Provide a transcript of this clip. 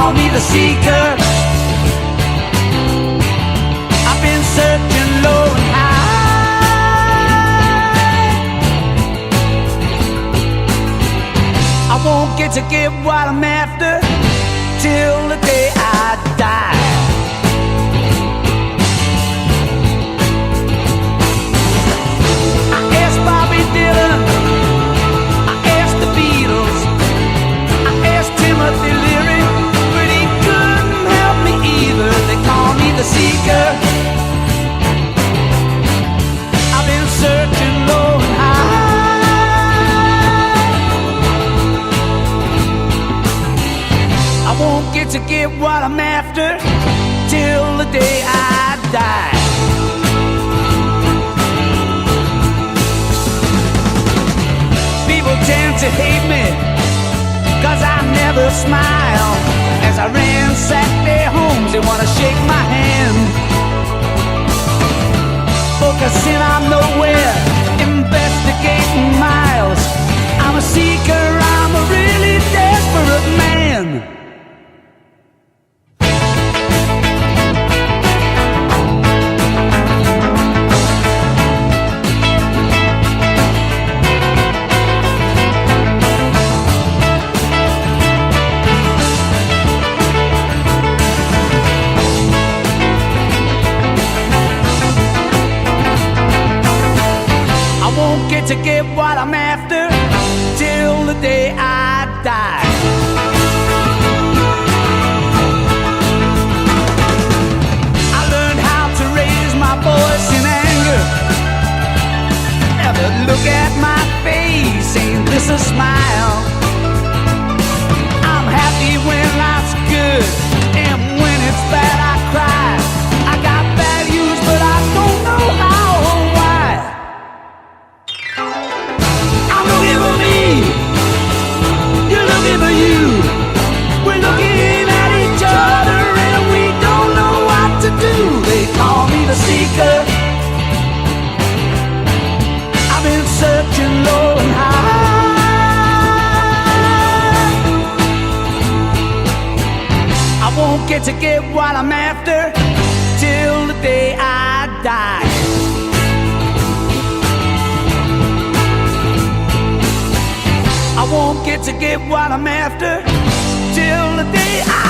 call me the seeker. I've been searching low and high. I won't get to get what I'm after till the day I die. I asked Bobby Dylan, I asked the Beatles, I asked Timothy Leary, but he couldn't help me either. They call me the seeker. I've been searching low and high. I won't get to get what I'm after till the day I die. People tend to hate me 'cause I never smile. As I ransack their homes, they wanna shake my hand. Focusing on nowhere, investigating miles. I'm a seeker, I'm a really desperate man. To get what I'm after till the day I die. I learned how to raise my voice in anger. Never look at my face, ain't this a smile? I'm happy when life's good, and when it's bad I cry. I got values, but I don't know how or why. I'm looking for me, you're looking for you. We're looking at each other and we don't know what to do. They call me the seeker. I've been searching low and high. I won't get to get what I'm after till the day I die. I won't get to get what I'm after till the day I